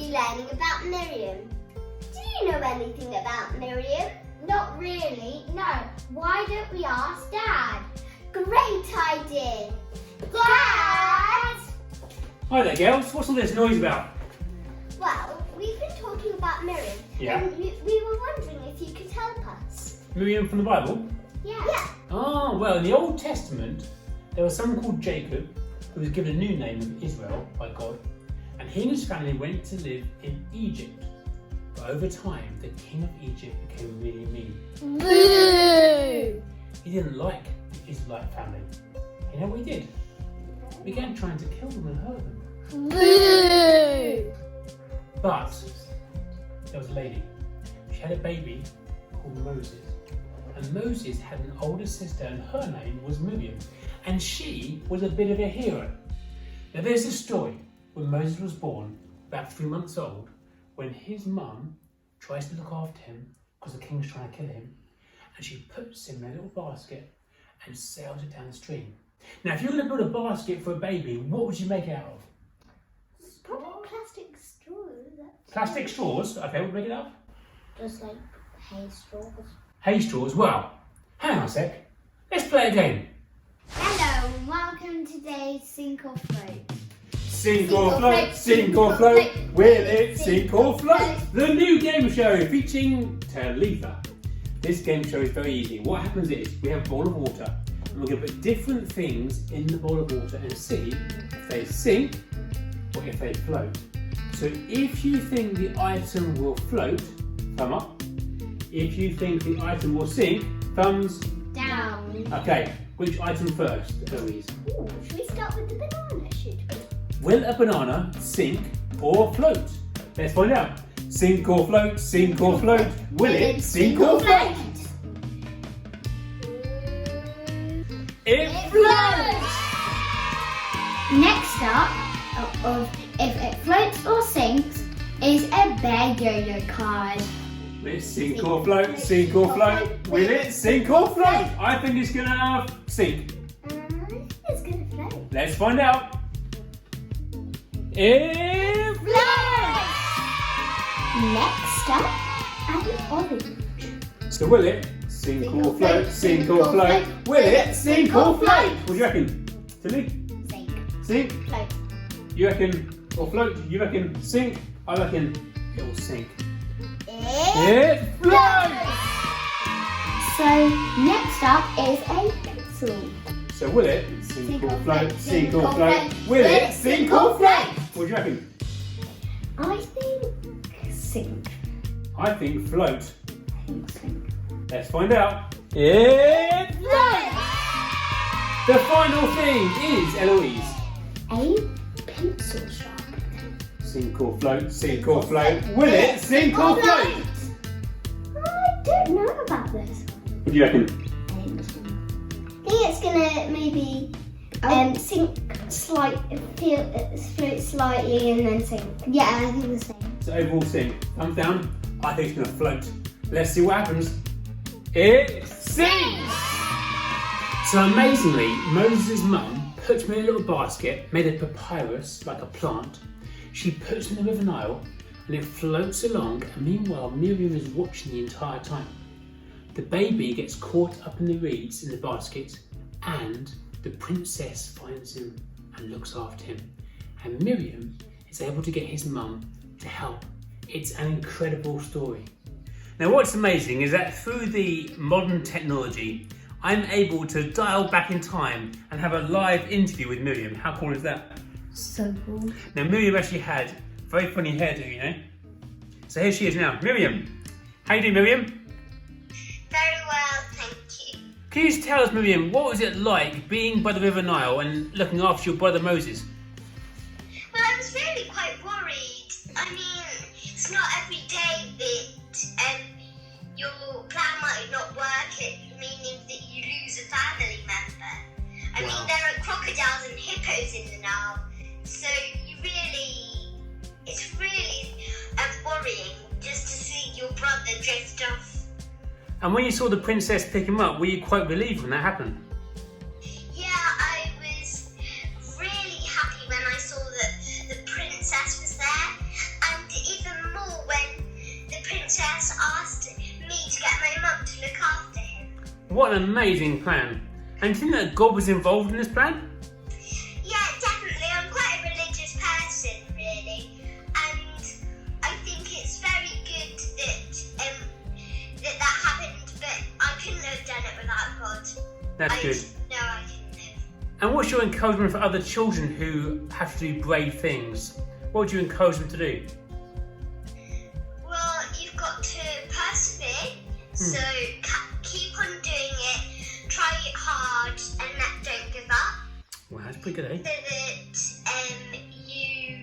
be learning about Miriam. Do you know anything about Miriam? Not really, no. Why don't we ask Dad? Great idea! Dad! Hi there, girls. What's all this noise about? Well, we've been talking about Miriam, Yeah. and we were wondering if you could help us. Miriam from the Bible? Yeah. Oh, well, in the Old Testament, there was someone called Jacob who was given a new name of Israel by God, and he and his family went to live in Egypt. But over time, the king of Egypt became really mean. Boo! He didn't like the Israelite family. You know what he did? He began trying to kill them and hurt them. Boo! But there was a lady. She had a baby called Moses. And Moses had an older sister, and her name was Miriam. And she was a bit of a hero. Now there's a story when Moses was born, about 3 months old, when his mum tries to look after him because the king's trying to kill him, and she puts him in a little basket and sails it down the stream. Now if you're going to build a basket for a baby, what would you make it out of? Probably plastic straws. Plastic straws? Okay, we'll make it up. Just like hay straws. Hay straws? Well, hang on a sec. Let's play a game. Hello and welcome to today's Sink or Float. Sink or float, sink or float, will it sink or float? The new game show featuring Talitha. This game show is very easy. What happens is we have a bowl of water and we're going to put different things in the bowl of water and see if they sink or if they float. So if you think the item will float, thumb up. If you think the item will sink, thumbs Down. Okay, which item first, Eloise? Ooh, should we start with the banana, should we? Will a banana sink or float? Let's find out. Sink or float, sink or float. Will it sink or float? It floats! Next up, of if it floats or sinks, is a bear yo-yo card. Will it sink or float, sink or float? Will it sink or float? I think it's gonna sink. It's gonna float. Let's find out. It floats! Next up, an orange. So will it sink or float, sink or float? Will it sink or float? What do you reckon? Tilly? Sink. Sink? Float. You reckon, or float? You reckon sink? I reckon it'll sink. It floats! So next up is a pencil. So will it sink or float, sink or float? Will it sink or float? What do you reckon? I think sink. I think float. I think sink. Let's find out. It floats! The final thing is, Eloise. A pencil sharpener. Sink or float, sink or float. Will it sink or float? I don't know about this. What do you reckon? I think it's gonna maybe sink float slightly and then sink. Yeah, I think the same. So overall sink. Thumbs down. I think it's going to float. Let's see what happens. It sinks! So amazingly, Moses' mum puts him in a little basket made of papyrus, like a plant. She puts him in the River Nile and it floats along, and meanwhile Miriam is watching the entire time. The baby gets caught up in the reeds in the basket, and the princess finds him and looks after him. And Miriam is able to get his mum to help. It's an incredible story. Now what's amazing is that through the modern technology, I'm able to dial back in time and have a live interview with Miriam. How cool is that? So cool. Now Miriam actually had a very funny hairdo, you know? So here she is now. Miriam, how you doing, Miriam? Very well, thank you. Can you just tell us, Miriam, what was it like being by the River Nile and looking after your brother Moses? Well, I was really quite worried. I mean, it's not every day that your plan might not work, meaning that you lose a family member. I mean, there are crocodiles and hippos in the Nile, so it's really worrying just to see your brother drift off. And when you saw the princess pick him up, were you quite relieved when that happened? Yeah, I was really happy when I saw that the princess was there, and what an amazing plan. And do you think that God was involved in this plan? Yeah, definitely. I'm quite a religious person, really, and I think it's very good that happened. But I couldn't have done it without God. That's good. No, I couldn't have. And what's your encouragement for other children who have to do brave things? What would you encourage them to do? Well, you've got to persevere. So keep on doing it. Try it hard, and don't give up. Well, that's pretty good, eh? So that you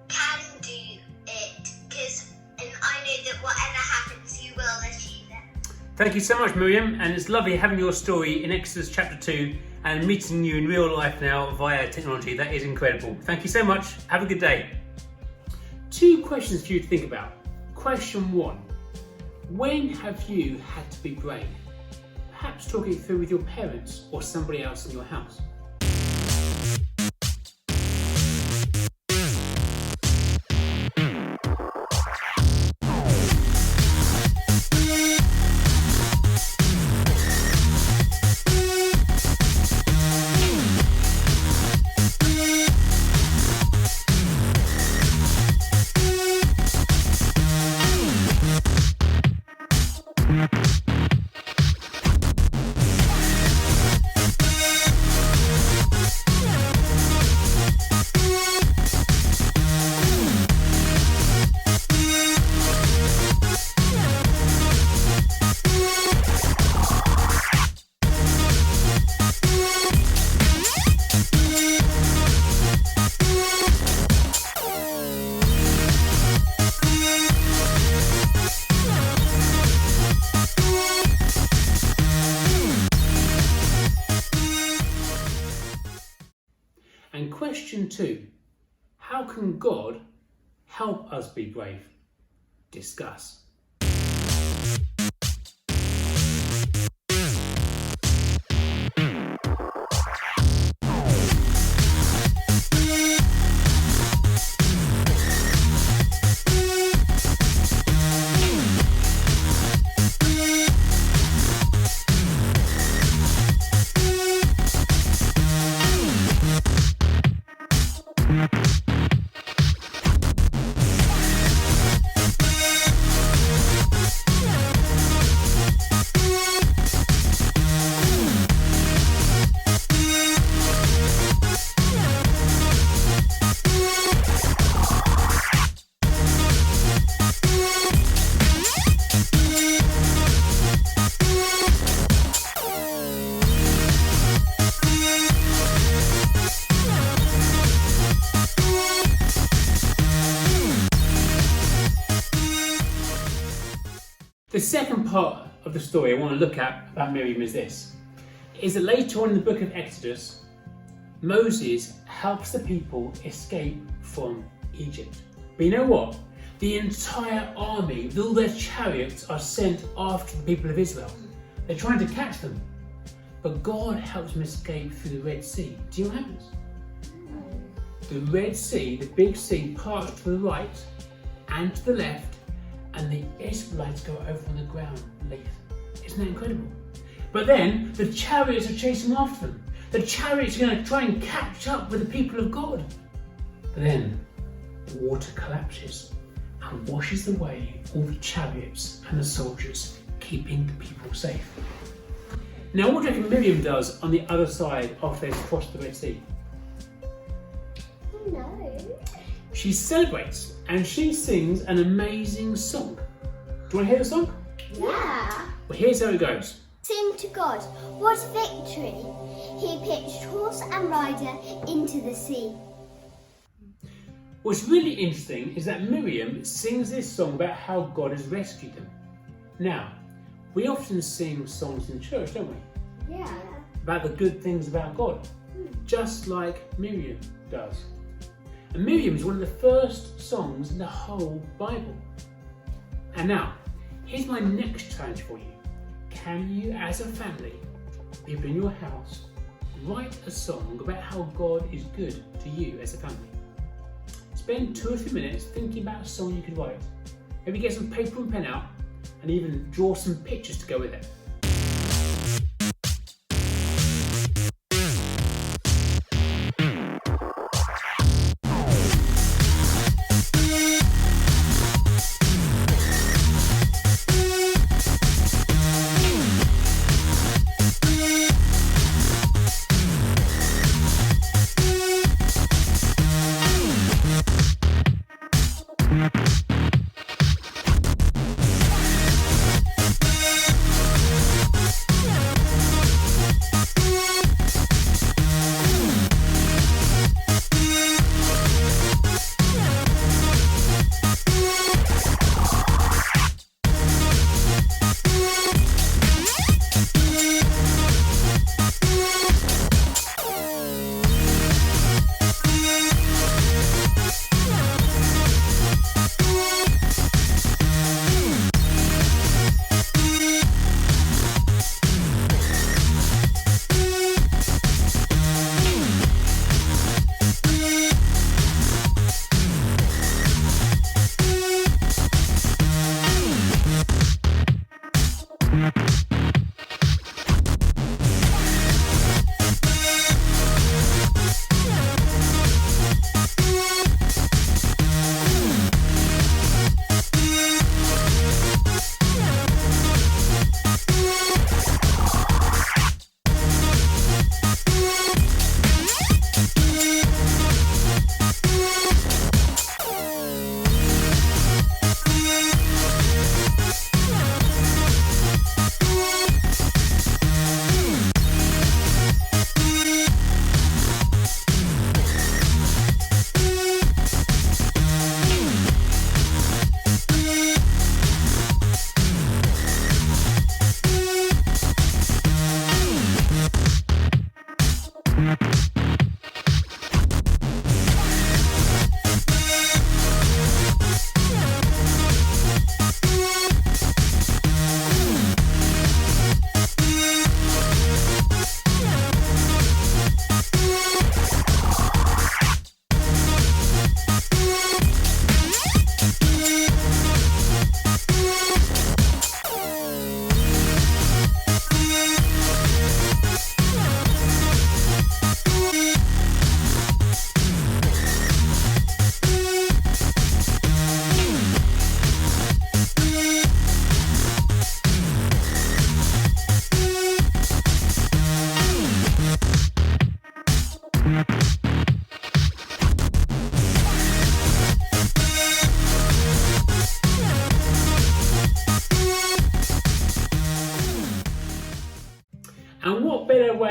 can do it, because I know that whatever happens, you will achieve it. Thank you so much, Miriam, and it's lovely having your story in Exodus chapter 2 and meeting you in real life now via technology. That is incredible. Thank you so much. Have a good day. 2 questions for you to think about. Question 1. When have you had to be brave? Perhaps talk it through with your parents or somebody else in your house. And question 2, how can God help us be brave? Discuss. The second part of the story I want to look at about Miriam is this, is that later on in the book of Exodus, Moses helps the people escape from Egypt. But you know what? The entire army with all their chariots are sent after the people of Israel. They're trying to catch them. But God helps them escape through the Red Sea. Do you know what happens? The Red Sea, the big sea, parts to the right and to the left, and the Israelites go over on the ground late. Isn't that incredible? But then the chariots are chasing after them. The chariots are going to try and catch up with the people of God. But then the water collapses and washes away all the chariots and the soldiers, keeping the people safe. Now, what do you reckon Miriam does on the other side after they've crossed the Red Sea? No. She celebrates and she sings an amazing song. Do you want to hear the song? Yeah. Well, here's how it goes. Sing to God, what victory! He pitched horse and rider into the sea. What's really interesting is that Miriam sings this song about how God has rescued them. Now, we often sing songs in church, don't we? Yeah. About the good things about God, just like Miriam does. And Miriam is one of the first songs in the whole Bible. And now, here's my next challenge for you. Can you, as a family, people in your house, write a song about how God is good to you as a family? Spend 2 or 3 minutes thinking about a song you could write. Maybe get some paper and pen out and even draw some pictures to go with it.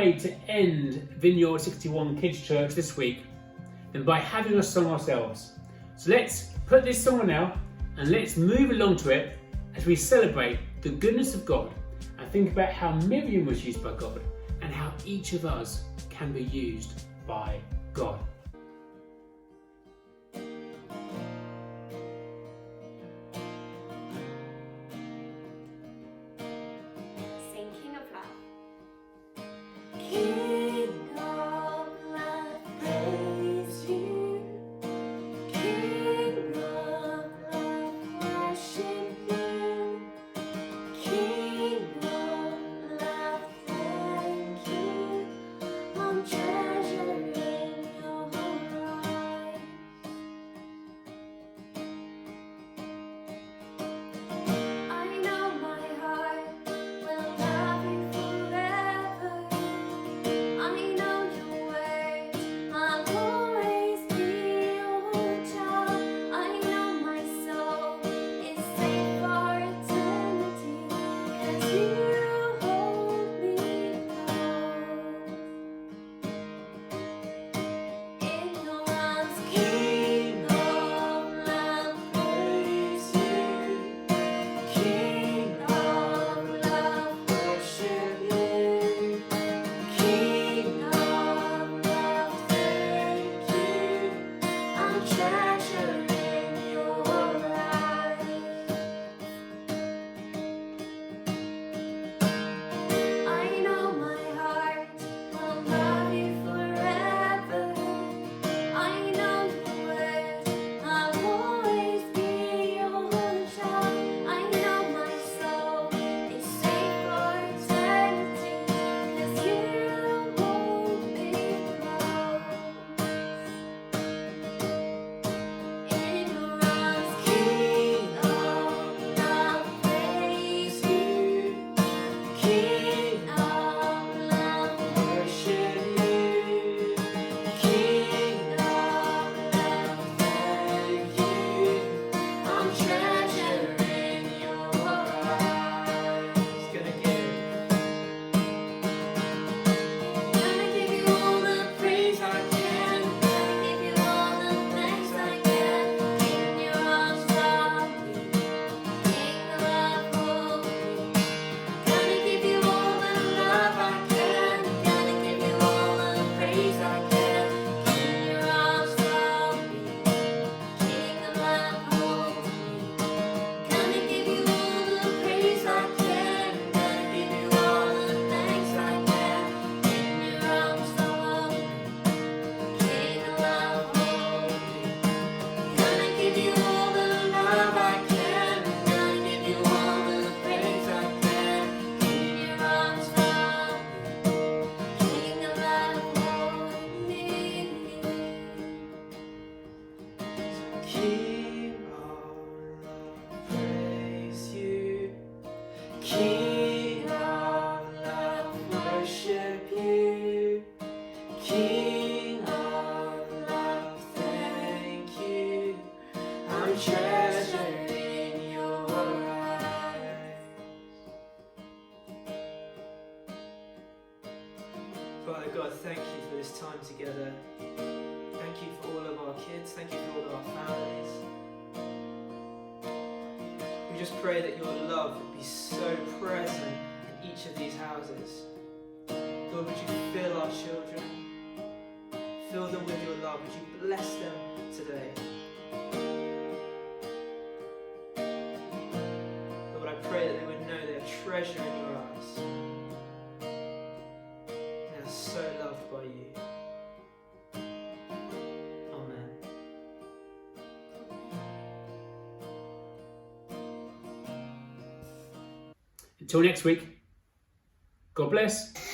way to end Vineyard 61 Kids Church this week than by having a song ourselves. So let's put this song on now and let's move along to it as we celebrate the goodness of God and think about how Miriam was used by God and how each of us can be used by God. Father God, thank you for this time together. Thank you for all of our kids. Thank you for all of our families. We just pray that your love would be so present in each of these houses. Lord, would you fill our children? Fill them with your love. Would you bless them today? Lord, I pray that they would know they are treasure in your eyes. They are so loved by you. Amen. Until next week, God bless.